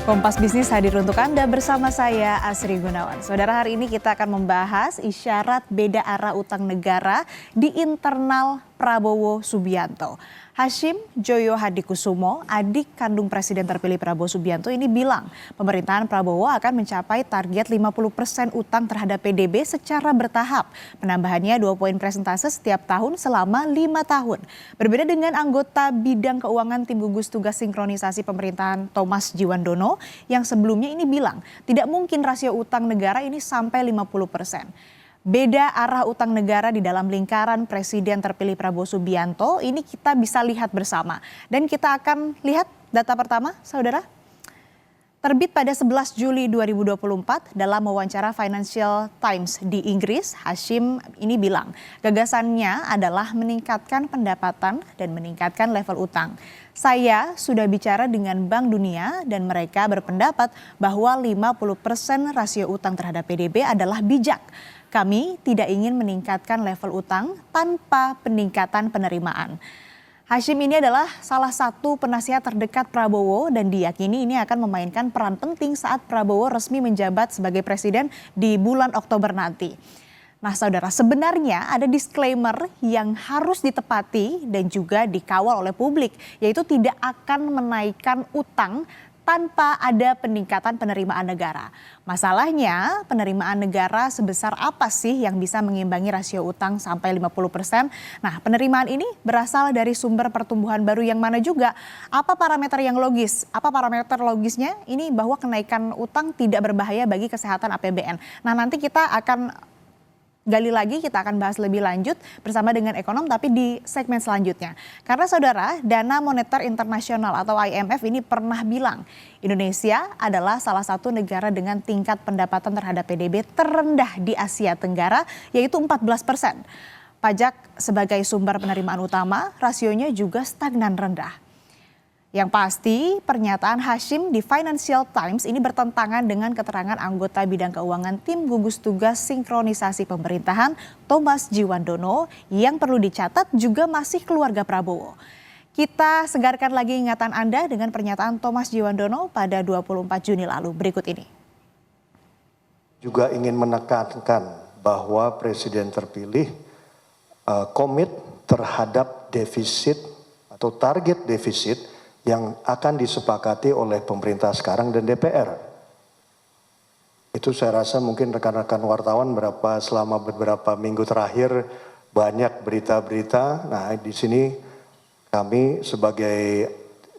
Kompas Bisnis hadir untuk Anda bersama saya Asri Gunawan. Saudara, hari ini kita akan membahas isyarat beda arah utang negara di internal Prabowo Subianto. Hashim Joyo Hadikusumo, adik kandung Presiden terpilih Prabowo Subianto ini bilang pemerintahan Prabowo akan mencapai target 50% utang terhadap PDB secara bertahap. Penambahannya 2 poin persentase setiap tahun selama 5 tahun. Berbeda dengan anggota bidang keuangan tim gugus tugas sinkronisasi pemerintahan Thomas Jiwandono yang sebelumnya ini bilang tidak mungkin rasio utang negara ini sampai 50%. Beda arah utang negara di dalam lingkaran Presiden terpilih Prabowo Subianto ini kita bisa lihat bersama. Dan kita akan lihat data pertama, saudara. Terbit pada 11 Juli 2024 dalam wawancara Financial Times di Inggris, Hashim ini bilang gagasannya adalah meningkatkan pendapatan dan meningkatkan level utang. Saya sudah bicara dengan Bank Dunia dan mereka berpendapat bahwa 50% rasio utang terhadap PDB adalah bijak. Kami tidak ingin meningkatkan level utang tanpa peningkatan penerimaan. Hashim ini adalah salah satu penasihat terdekat Prabowo dan diyakini ini akan memainkan peran penting saat Prabowo resmi menjabat sebagai presiden di bulan Oktober nanti. Nah saudara, sebenarnya ada disclaimer yang harus ditepati dan juga dikawal oleh publik, yaitu tidak akan menaikkan utang tanpa ada peningkatan penerimaan negara. Masalahnya, penerimaan negara sebesar apa sih yang bisa mengimbangi rasio utang sampai 50%? Nah, penerimaan ini berasal dari sumber pertumbuhan baru yang mana juga? Apa parameter yang logis? Apa parameter logisnya? Ini bahwa kenaikan utang tidak berbahaya bagi kesehatan APBN. Nah, nanti kita akan gali lagi, kita akan bahas lebih lanjut bersama dengan ekonom tapi di segmen selanjutnya. Karena saudara, Dana Moneter Internasional atau IMF ini pernah bilang Indonesia adalah salah satu negara dengan tingkat pendapatan terhadap PDB terendah di Asia Tenggara, yaitu 14%. Pajak sebagai sumber penerimaan utama, rasionya juga stagnan rendah. Yang pasti, pernyataan Hashim di Financial Times ini bertentangan dengan keterangan anggota bidang keuangan tim gugus tugas sinkronisasi pemerintahan Thomas Jiwandono yang perlu dicatat juga masih keluarga Prabowo. Kita segarkan lagi ingatan Anda dengan pernyataan Thomas Jiwandono pada 24 Juni lalu. Berikut ini. Juga ingin menekankan bahwa Presiden terpilih komit terhadap defisit atau target defisit yang akan disepakati oleh pemerintah sekarang dan DPR. Itu saya rasa mungkin rekan-rekan wartawan selama beberapa minggu terakhir banyak berita-berita. Nah, di sini kami sebagai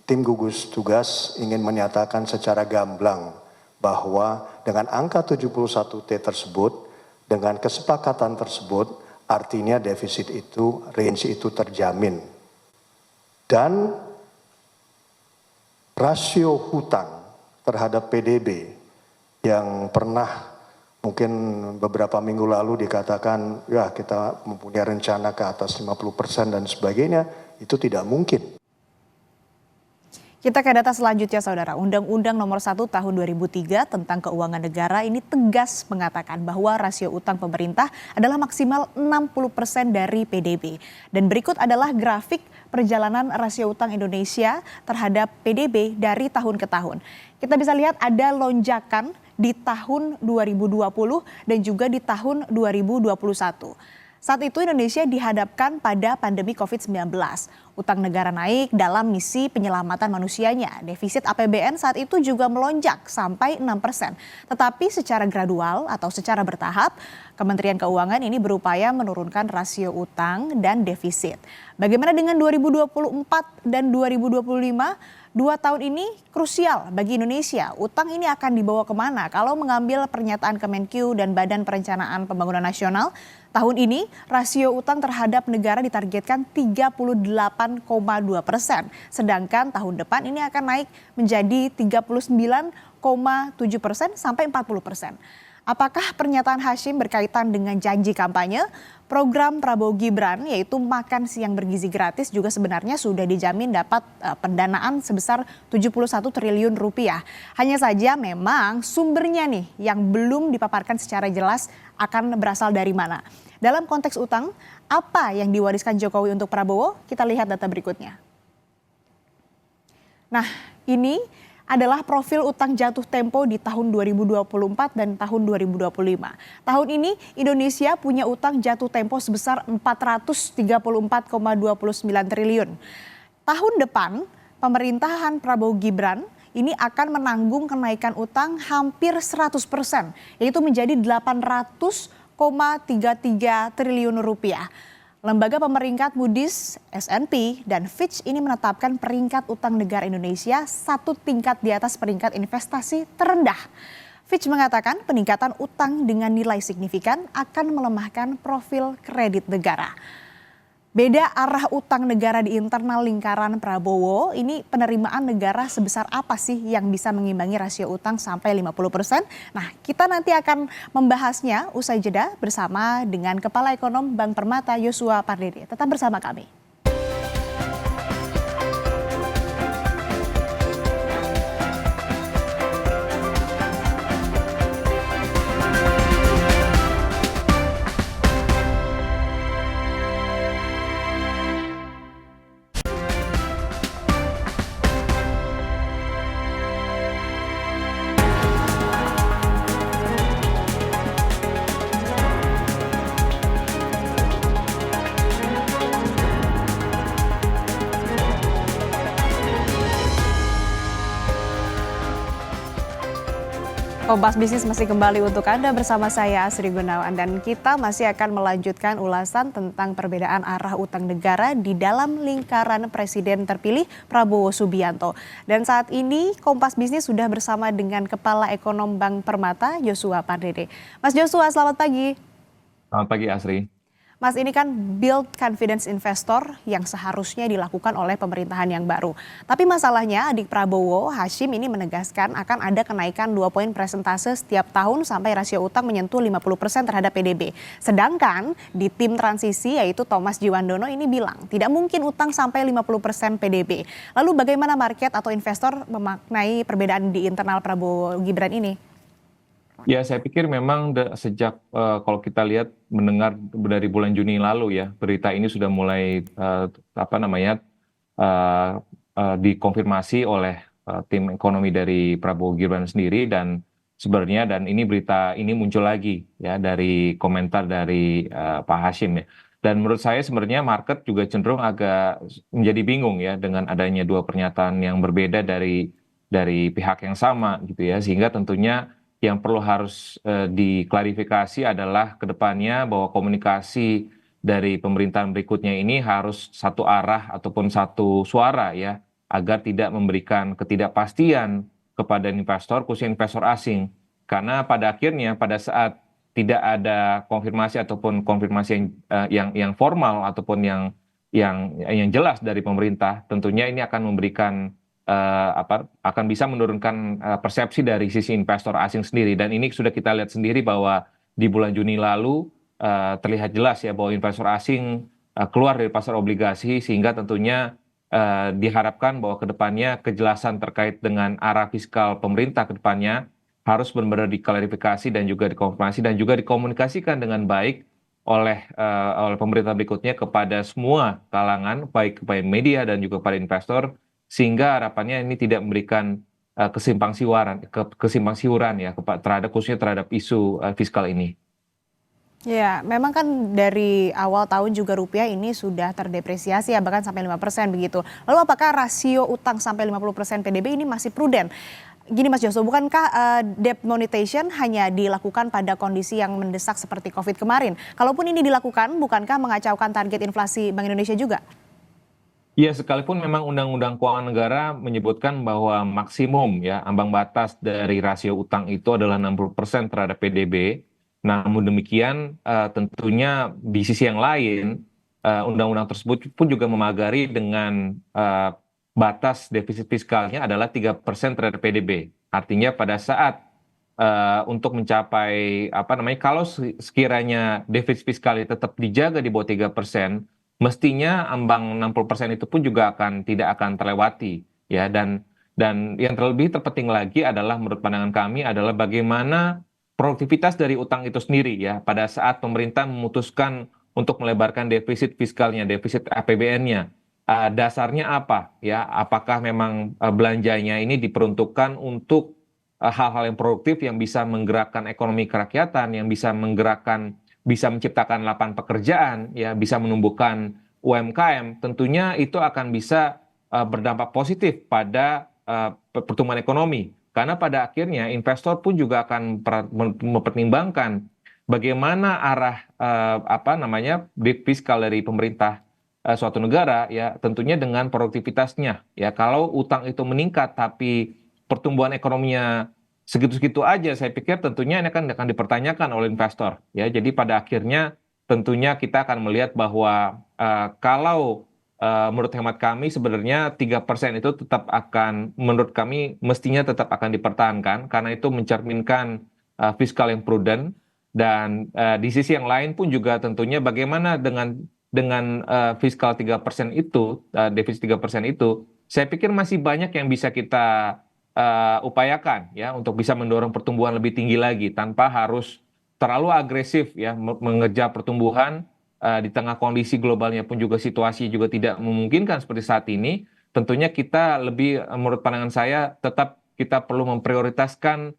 tim gugus tugas ingin menyatakan secara gamblang bahwa dengan angka 71T tersebut, dengan kesepakatan tersebut, artinya defisit itu, range itu terjamin. Dan rasio hutang terhadap PDB yang pernah mungkin beberapa minggu lalu dikatakan ya kita mempunyai rencana ke atas 50% dan sebagainya, itu tidak mungkin. Kita ke data selanjutnya saudara. Undang-Undang nomor 1 tahun 2003 tentang keuangan negara ini tegas mengatakan bahwa rasio utang pemerintah adalah maksimal 60% dari PDB. Dan berikut adalah grafik perjalanan rasio utang Indonesia terhadap PDB dari tahun ke tahun. Kita bisa lihat ada lonjakan di tahun 2020 dan juga di tahun 2021. Saat itu Indonesia dihadapkan pada pandemi COVID-19. Utang negara naik dalam misi penyelamatan manusianya. Defisit APBN saat itu juga melonjak sampai 6%. Tetapi secara gradual atau secara bertahap, Kementerian Keuangan ini berupaya menurunkan rasio utang dan defisit. Bagaimana dengan 2024 dan 2025? 2 tahun ini krusial bagi Indonesia. Utang ini akan dibawa kemana? Kalau mengambil pernyataan Kemenkyu dan Badan Perencanaan Pembangunan Nasional, tahun ini rasio utang terhadap negara ditargetkan 38,2%. Sedangkan tahun depan ini akan naik menjadi 39,7% sampai 40%. Apakah pernyataan Hashim berkaitan dengan janji kampanye? Program Prabowo Gibran yaitu makan siang bergizi gratis juga sebenarnya sudah dijamin dapat pendanaan sebesar 71 triliun rupiah. Hanya saja memang sumbernya nih yang belum dipaparkan secara jelas akan berasal dari mana. Dalam konteks utang, apa yang diwariskan Jokowi untuk Prabowo? Kita lihat data berikutnya. Nah, ini adalah profil utang jatuh tempo di tahun 2024 dan tahun 2025. Tahun ini Indonesia punya utang jatuh tempo sebesar 434,29 triliun. Tahun depan, pemerintahan Prabowo Gibran ini akan menanggung kenaikan utang hampir 100%, yaitu menjadi 800,33 triliun rupiah. Lembaga pemeringkat Moody's, S&P, dan Fitch ini menetapkan peringkat utang negara Indonesia satu tingkat di atas peringkat investasi terendah. Fitch mengatakan peningkatan utang dengan nilai signifikan akan melemahkan profil kredit negara. Beda arah utang negara di internal lingkaran Prabowo, ini penerimaan negara sebesar apa sih yang bisa mengimbangi rasio utang sampai 50%? Nah, kita nanti akan membahasnya usai jeda bersama dengan Kepala Ekonom Bank Permata Yosua Pardede. Tetap bersama kami. Kompas Bisnis masih kembali untuk Anda bersama saya Asri Gunawan dan kita masih akan melanjutkan ulasan tentang perbedaan arah utang negara di dalam lingkaran Presiden terpilih Prabowo Subianto. Dan saat ini Kompas Bisnis sudah bersama dengan Kepala Ekonom Bank Permata Yosua Pardede. Mas Yosua, selamat pagi. Selamat pagi Asri. Mas, ini kan build confidence investor yang seharusnya dilakukan oleh pemerintahan yang baru. Tapi masalahnya adik Prabowo, Hashim ini menegaskan akan ada kenaikan 2 poin persentase setiap tahun sampai rasio utang menyentuh 50% terhadap PDB. Sedangkan di tim transisi yaitu Thomas Jiwandono ini bilang tidak mungkin utang sampai 50% PDB. Lalu bagaimana market atau investor memaknai perbedaan di internal Prabowo Gibran ini? Ya, saya pikir memang sejak kalau kita lihat mendengar dari bulan Juni lalu ya, berita ini sudah mulai dikonfirmasi oleh tim ekonomi dari Prabowo Gibran sendiri dan sebenarnya ini berita ini muncul lagi ya dari komentar dari Pak Hashim ya. Dan menurut saya sebenarnya market juga cenderung agak menjadi bingung ya dengan adanya dua pernyataan yang berbeda dari pihak yang sama gitu ya, sehingga tentunya yang perlu harus diklarifikasi adalah ke depannya bahwa komunikasi dari pemerintahan berikutnya ini harus satu arah ataupun satu suara ya, agar tidak memberikan ketidakpastian kepada investor, khususnya investor asing. Karena pada akhirnya pada saat tidak ada konfirmasi ataupun konfirmasi yang formal ataupun yang jelas dari pemerintah, tentunya ini akan memberikan akan bisa menurunkan persepsi dari sisi investor asing sendiri. Dan ini sudah kita lihat sendiri bahwa di bulan Juni lalu terlihat jelas ya bahwa investor asing keluar dari pasar obligasi, sehingga tentunya diharapkan bahwa kedepannya kejelasan terkait dengan arah fiskal pemerintah kedepannya harus benar-benar diklarifikasi dan juga dikonfirmasi dan juga dikomunikasikan dengan baik oleh pemerintah berikutnya kepada semua kalangan, baik kepada media dan juga kepada investor, sehingga harapannya ini tidak memberikan kesimpang siuran ya khususnya terhadap isu fiskal ini. Ya, memang kan dari awal tahun juga rupiah ini sudah terdepresiasi ya, bahkan sampai 5% begitu. Lalu apakah rasio utang sampai 50% PDB ini masih prudent? Gini Mas Joso, bukankah debt monetization hanya dilakukan pada kondisi yang mendesak seperti COVID kemarin? Kalaupun ini dilakukan, bukankah mengacaukan target inflasi Bank Indonesia juga? Ya, sekalipun memang Undang-Undang Keuangan Negara menyebutkan bahwa maksimum ya ambang batas dari rasio utang itu adalah 60% terhadap PDB. Namun demikian tentunya di sisi yang lain undang-undang tersebut pun juga memagari dengan batas defisit fiskalnya adalah 3% terhadap PDB. Artinya pada saat untuk mencapai kalau sekiranya defisit fiskalnya tetap dijaga di bawah 3%, mestinya ambang 60% itu pun juga tidak akan terlewati ya. Dan yang terlebih terpenting lagi adalah menurut pandangan kami adalah bagaimana produktivitas dari utang itu sendiri ya pada saat pemerintah memutuskan untuk melebarkan defisit fiskalnya, defisit APBN-nya. dasarnya apa ya? Apakah memang belanjanya ini diperuntukkan untuk hal-hal yang produktif yang bisa menggerakkan ekonomi kerakyatan, yang bisa menciptakan lapangan pekerjaan, ya, bisa menumbuhkan UMKM, tentunya itu akan bisa berdampak positif pada pertumbuhan ekonomi. Karena pada akhirnya investor pun juga akan mempertimbangkan bagaimana arah apa namanya fiskal dari pemerintah suatu negara, ya tentunya dengan produktivitasnya, ya kalau utang itu meningkat tapi pertumbuhan ekonominya segitu-segitu aja, saya pikir tentunya ini akan dipertanyakan oleh investor, ya jadi pada akhirnya tentunya kita akan melihat bahwa kalau menurut hemat kami sebenarnya 3% itu tetap akan, menurut kami mestinya tetap akan dipertahankan karena itu mencerminkan fiskal yang prudent. Dan di sisi yang lain pun juga tentunya bagaimana dengan fiskal 3% itu, defisit 3% itu, saya pikir masih banyak yang bisa kita upayakan ya untuk bisa mendorong pertumbuhan lebih tinggi lagi tanpa harus terlalu agresif ya mengejar pertumbuhan di tengah kondisi globalnya pun juga situasi juga tidak memungkinkan seperti saat ini. Tentunya kita lebih, menurut pandangan saya, tetap kita perlu memprioritaskan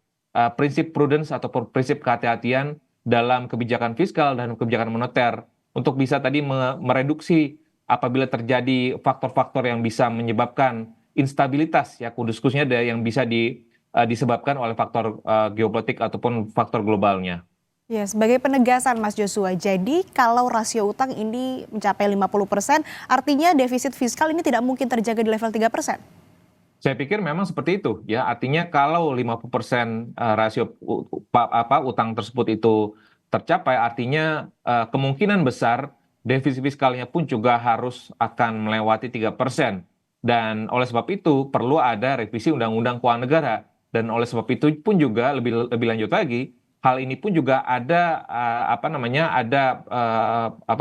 prinsip prudence ataupun prinsip kehati-hatian dalam kebijakan fiskal dan kebijakan moneter untuk bisa tadi mereduksi apabila terjadi faktor-faktor yang bisa menyebabkan instabilitas ya khususnya yang bisa disebabkan oleh faktor geopolitik ataupun faktor globalnya. Ya, sebagai penegasan Mas Joshua, jadi kalau rasio utang ini mencapai 50%, artinya defisit fiskal ini tidak mungkin terjaga di level 3%? Saya pikir memang seperti itu ya. Artinya kalau 50% rasio utang tersebut itu tercapai, artinya kemungkinan besar defisit fiskalnya pun juga harus akan melewati 3%. Dan oleh sebab itu perlu ada revisi Undang-Undang Keuangan Negara. Dan oleh sebab itu pun juga lebih lanjut lagi, hal ini pun juga ada apa namanya, ada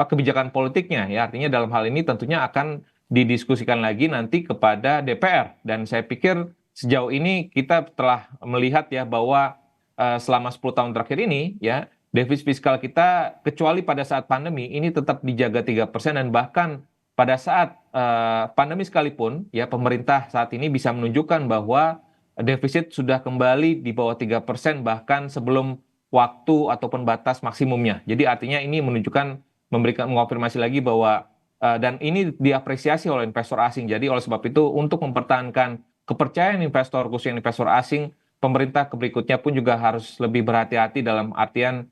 kebijakan politiknya ya. Artinya dalam hal ini tentunya akan didiskusikan lagi nanti kepada DPR. Dan saya pikir sejauh ini kita telah melihat ya bahwa selama 10 tahun terakhir ini ya defisit fiskal kita kecuali pada saat pandemi ini tetap dijaga 3% dan bahkan pada saat pandemi sekalipun ya pemerintah saat ini bisa menunjukkan bahwa defisit sudah kembali di bawah 3% bahkan sebelum waktu ataupun batas maksimumnya. Jadi artinya ini menunjukkan, mengonfirmasi lagi bahwa dan ini diapresiasi oleh investor asing. Jadi oleh sebab itu untuk mempertahankan kepercayaan investor, khususnya investor asing, pemerintah berikutnya pun juga harus lebih berhati-hati dalam artian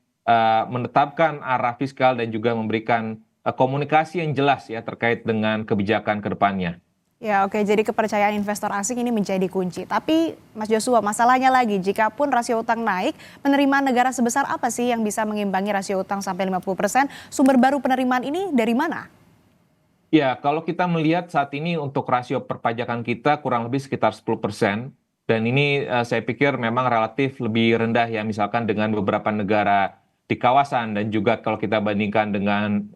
menetapkan arah fiskal dan juga memberikan komunikasi yang jelas ya terkait dengan kebijakan ke depannya. Ya oke, jadi kepercayaan investor asing ini menjadi kunci. Tapi Mas Joshua, masalahnya lagi, jika pun rasio utang naik, penerimaan negara sebesar apa sih yang bisa mengimbangi rasio utang sampai 50%? Sumber baru penerimaan ini dari mana? Ya, kalau kita melihat saat ini untuk rasio perpajakan kita kurang lebih sekitar 10%. Dan ini saya pikir memang relatif lebih rendah ya, misalkan dengan beberapa negara di kawasan. Dan juga kalau kita bandingkan dengan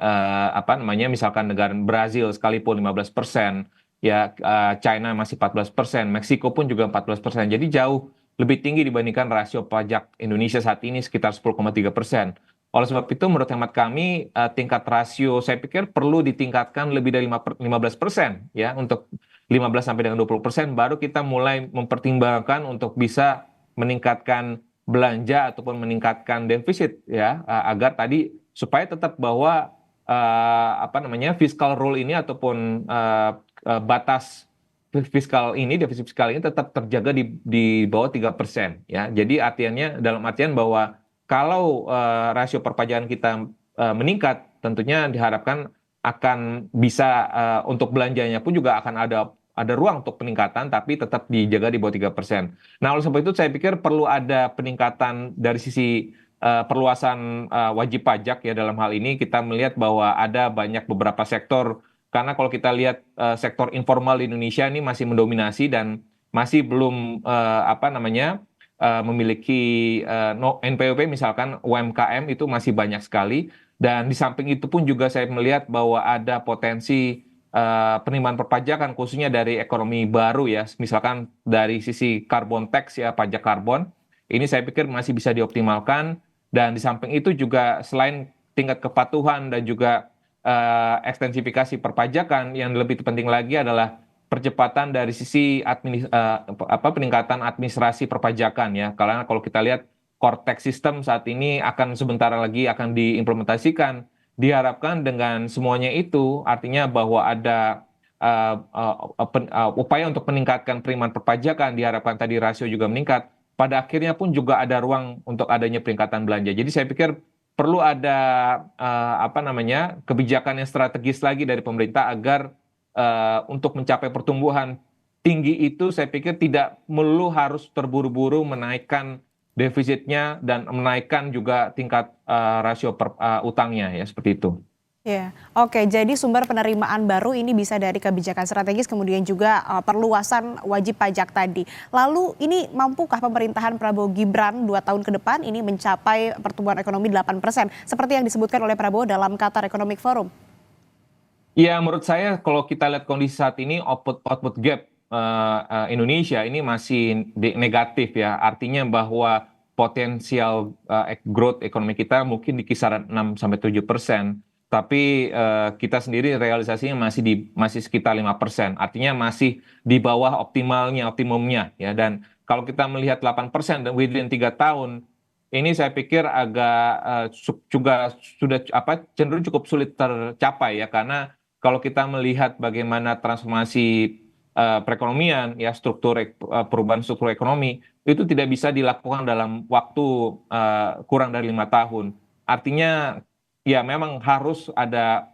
apa namanya, misalkan negara Brazil sekalipun 15%. Ya, China masih 14%, Meksiko pun juga 14%. Jadi jauh lebih tinggi dibandingkan rasio pajak Indonesia saat ini sekitar 10,3%. Oleh sebab itu menurut hemat kami tingkat rasio saya pikir perlu ditingkatkan lebih dari 15% ya, untuk 15 sampai dengan 20% baru kita mulai mempertimbangkan untuk bisa meningkatkan belanja ataupun meningkatkan defisit ya, agar tadi supaya tetap bahwa apa namanya fiscal rule ini ataupun batas fiskal ini, defisit fiskal ini tetap terjaga di bawah 3% ya. Jadi artinya dalam artian bahwa kalau rasio perpajakan kita meningkat, tentunya diharapkan akan bisa untuk belanjanya pun juga akan ada ruang untuk peningkatan, tapi tetap dijaga di bawah 3%. Nah, oleh sebab itu saya pikir perlu ada peningkatan dari sisi perluasan wajib pajak ya. Dalam hal ini kita melihat bahwa ada banyak beberapa sektor, karena kalau kita lihat sektor informal di Indonesia ini masih mendominasi dan masih belum apa namanya memiliki NPWP, misalkan UMKM itu masih banyak sekali. Dan di samping itu pun juga saya melihat bahwa ada potensi penerimaan perpajakan khususnya dari ekonomi baru ya, misalkan dari sisi carbon tax ya, pajak karbon. Ini saya pikir masih bisa dioptimalkan. Dan di samping itu juga selain tingkat kepatuhan dan juga ekstensifikasi perpajakan, yang lebih penting lagi adalah percepatan dari sisi peningkatan administrasi perpajakan ya. Karena kalau kita lihat core tax system saat ini akan sebentar lagi akan diimplementasikan. Diharapkan dengan semuanya itu artinya bahwa ada upaya untuk meningkatkan penerimaan perpajakan, diharapkan tadi rasio juga meningkat. Pada akhirnya pun juga ada ruang untuk adanya peningkatan belanja. Jadi saya pikir perlu ada kebijakan yang strategis lagi dari pemerintah agar untuk mencapai pertumbuhan tinggi itu saya pikir tidak melulu harus terburu-buru menaikkan defisitnya dan menaikkan juga tingkat rasio utangnya ya seperti itu. Ya, oke. Jadi sumber penerimaan baru ini bisa dari kebijakan strategis, kemudian juga perluasan wajib pajak tadi. Lalu ini mampukah pemerintahan Prabowo Gibran 2 tahun ke depan ini mencapai pertumbuhan ekonomi 8%, seperti yang disebutkan oleh Prabowo dalam Qatar Economic Forum? Ya, menurut saya kalau kita lihat kondisi saat ini output gap Indonesia ini masih negatif ya. Artinya bahwa potensial growth ekonomi kita mungkin di kisaran 6-7%. Tapi kita sendiri realisasinya masih sekitar 5%. Artinya masih di bawah optimumnya ya. Dan kalau kita melihat 8% dan within 3 tahun, ini saya pikir agak juga sudah cenderung cukup sulit tercapai ya, karena kalau kita melihat bagaimana transformasi perekonomian ya, perubahan struktur ekonomi itu tidak bisa dilakukan dalam waktu kurang dari 5 tahun. Artinya ya memang harus ada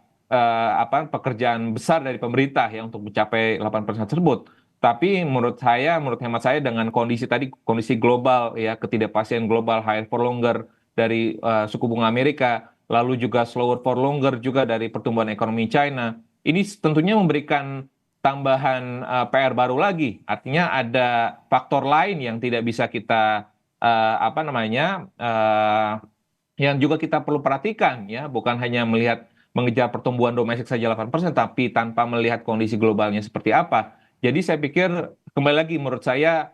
pekerjaan besar dari pemerintah ya untuk mencapai 8% tersebut. Tapi menurut hemat saya dengan kondisi global ya, ketidakpastian global, higher for longer dari suku bunga Amerika, lalu juga slower for longer juga dari pertumbuhan ekonomi China, ini tentunya memberikan tambahan PR baru lagi. Artinya ada faktor lain yang tidak bisa kita yang juga kita perlu perhatikan ya, bukan hanya mengejar pertumbuhan domestik saja 8%, tapi tanpa melihat kondisi globalnya seperti apa. Jadi saya pikir kembali lagi menurut saya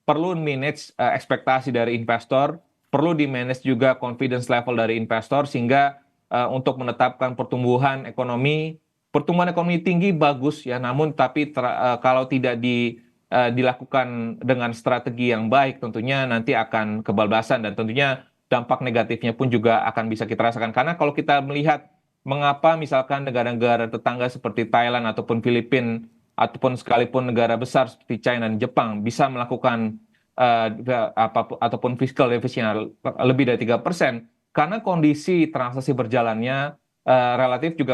perlu manage ekspektasi dari investor, perlu di manage juga confidence level dari investor sehingga untuk menetapkan pertumbuhan ekonomi tinggi bagus ya, namun tapi kalau tidak dilakukan dengan strategi yang baik tentunya nanti akan kebablasan dan tentunya dampak negatifnya pun juga akan bisa kita rasakan. Karena kalau kita melihat mengapa misalkan negara-negara tetangga seperti Thailand ataupun Filipina ataupun sekalipun negara besar seperti China dan Jepang bisa melakukan ataupun fiscal deficit lebih dari 3%, karena kondisi transaksi berjalannya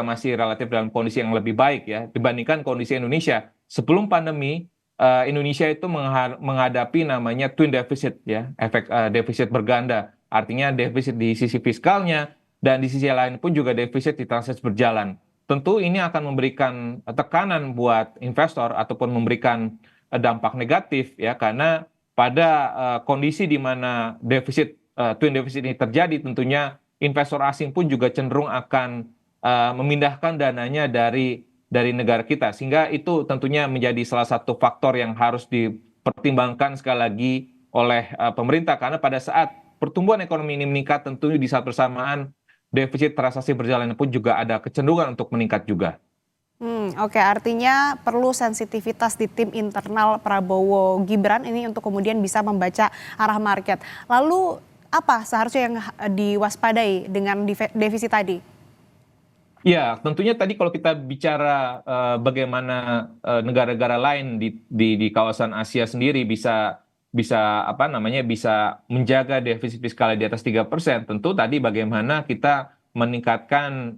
masih relatif dalam kondisi yang lebih baik ya dibandingkan kondisi Indonesia. Sebelum pandemi Indonesia itu menghadapi namanya twin deficit ya, efek defisit berganda. Artinya defisit di sisi fiskalnya dan di sisi lain pun juga defisit di transaksi berjalan. Tentu ini akan memberikan tekanan buat investor ataupun memberikan dampak negatif ya, karena pada kondisi di mana twin deficit ini terjadi, tentunya investor asing pun juga cenderung akan memindahkan dananya dari negara kita, sehingga itu tentunya menjadi salah satu faktor yang harus dipertimbangkan sekali lagi oleh pemerintah, karena pada saat pertumbuhan ekonomi ini meningkat, tentunya di saat bersamaan defisit transaksi berjalan pun juga ada kecenderungan untuk meningkat juga. Oke, artinya perlu sensitivitas di tim internal Prabowo Gibran ini untuk kemudian bisa membaca arah market. Lalu apa seharusnya yang diwaspadai dengan defisit tadi? Ya, tentunya tadi kalau kita bicara bagaimana negara-negara lain di kawasan Asia sendiri bisa menjaga defisit fiskal di atas 3%, tentu tadi bagaimana kita meningkatkan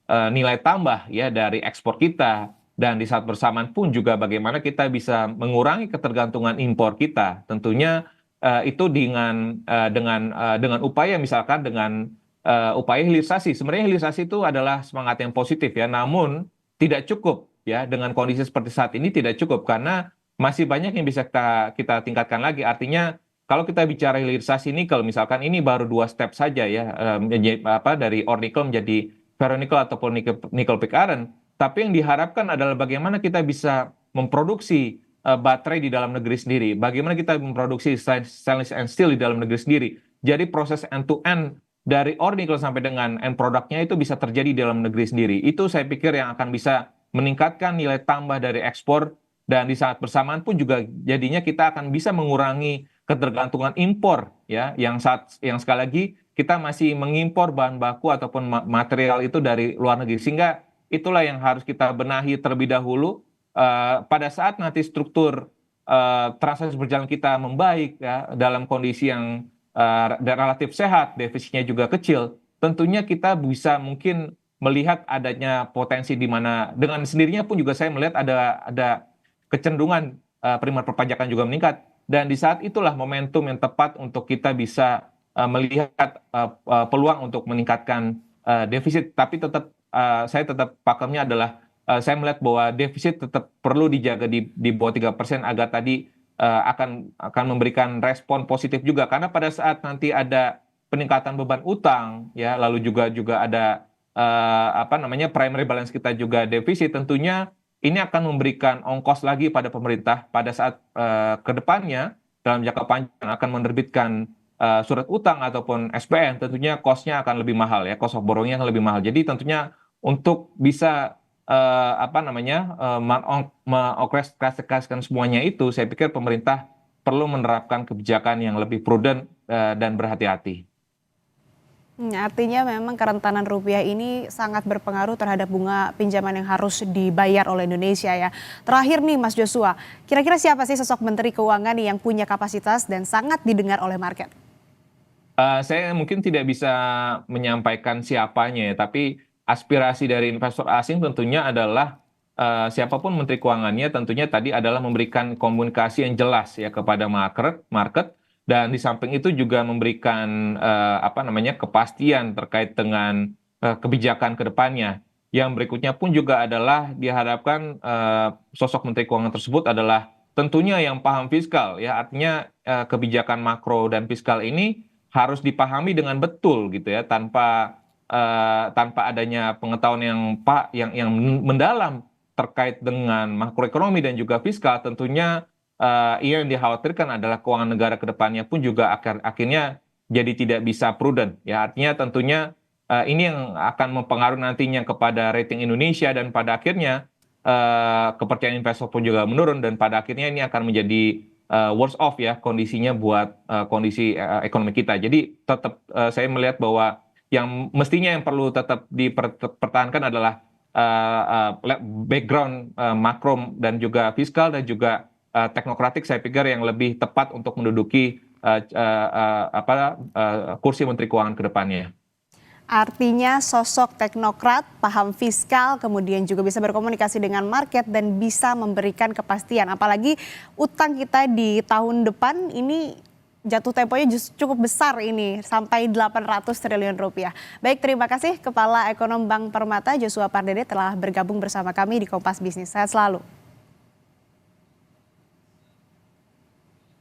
nilai tambah ya dari ekspor kita, dan di saat bersamaan pun juga bagaimana kita bisa mengurangi ketergantungan impor kita. Tentunya itu dengan upaya misalkan dengan upaya hilirisasi. Sebenarnya hilirisasi itu adalah semangat yang positif ya, namun tidak cukup ya, dengan kondisi seperti saat ini tidak cukup karena masih banyak yang bisa kita tingkatkan lagi. Artinya kalau kita bicara hilirisasi nikel misalkan, ini baru 2 step saja ya, dari ore nickel menjadi ferronickel ataupun nickel pig iron. Tapi yang diharapkan adalah bagaimana kita bisa memproduksi baterai di dalam negeri sendiri, bagaimana kita memproduksi stainless and steel di dalam negeri sendiri. Jadi proses end to end dari ore nikel sampai dengan end produknya itu bisa terjadi di dalam negeri sendiri. Itu saya pikir yang akan bisa meningkatkan nilai tambah dari ekspor, dan di saat bersamaan pun juga jadinya kita akan bisa mengurangi ketergantungan impor ya, yang sekali lagi kita masih mengimpor bahan baku ataupun material itu dari luar negeri, sehingga itulah yang harus kita benahi terlebih dahulu. Pada saat nanti struktur transaksi berjalan kita membaik ya, dalam kondisi yang relatif sehat, defisitnya juga kecil, tentunya kita bisa mungkin melihat adanya potensi di mana dengan sendirinya pun juga saya melihat ada kecenderungan penerimaan perpajakan juga meningkat, dan di saat itulah momentum yang tepat untuk kita bisa melihat peluang untuk meningkatkan defisit. Tapi tetap saya tetap pakemnya adalah saya melihat bahwa defisit tetap perlu dijaga di bawah 3% agar tadi akan memberikan respon positif juga, karena pada saat nanti ada peningkatan beban utang ya, lalu juga ada apa namanya primary balance kita juga defisit, tentunya ini akan memberikan ongkos lagi pada pemerintah pada saat kedepannya dalam jangka panjang akan menerbitkan surat utang ataupun SPN, tentunya cost-nya akan lebih mahal ya, cost of borrowing-nya akan lebih mahal. Jadi tentunya untuk bisa apa namanya mengoperasikan semuanya itu, saya pikir pemerintah perlu menerapkan kebijakan yang lebih prudent dan berhati-hati. Artinya memang kerentanan rupiah ini sangat berpengaruh terhadap bunga pinjaman yang harus dibayar oleh Indonesia ya. Terakhir nih Mas Joshua, kira-kira siapa sih sosok Menteri Keuangan yang punya kapasitas dan sangat didengar oleh market? Saya mungkin tidak bisa menyampaikan siapanya ya, tapi aspirasi dari investor asing tentunya adalah siapapun Menteri Keuangannya tentunya tadi adalah memberikan komunikasi yang jelas ya kepada market, dan di samping itu juga memberikan apa namanya kepastian terkait dengan kebijakan ke depannya. Yang berikutnya pun juga adalah diharapkan sosok Menteri Keuangan tersebut adalah tentunya yang paham fiskal ya, artinya kebijakan makro dan fiskal ini harus dipahami dengan betul gitu ya, tanpa adanya pengetahuan yang mendalam terkait dengan makroekonomi dan juga fiskal. Tentunya yang dikhawatirkan adalah keuangan negara ke depannya pun juga akhirnya jadi tidak bisa prudent ya, artinya tentunya ini yang akan mempengaruhi nantinya kepada rating Indonesia, dan pada akhirnya kepercayaan investor pun juga menurun, dan pada akhirnya ini akan menjadi worse off ya kondisinya buat kondisi ekonomi kita. Jadi tetap saya melihat bahwa yang mestinya yang perlu tetap dipertahankan adalah background makro dan juga fiskal dan juga teknokratik, saya pikir yang lebih tepat untuk menduduki kursi Menteri Keuangan ke depannya. Artinya sosok teknokrat, paham fiskal, kemudian juga bisa berkomunikasi dengan market dan bisa memberikan kepastian. Apalagi utang kita di tahun depan ini jatuh temponya cukup besar ini, sampai 800 triliun rupiah. Baik, terima kasih Kepala Ekonom Bank Permata Joshua Pardede telah bergabung bersama kami di Kompas Bisnis. Sehat selalu.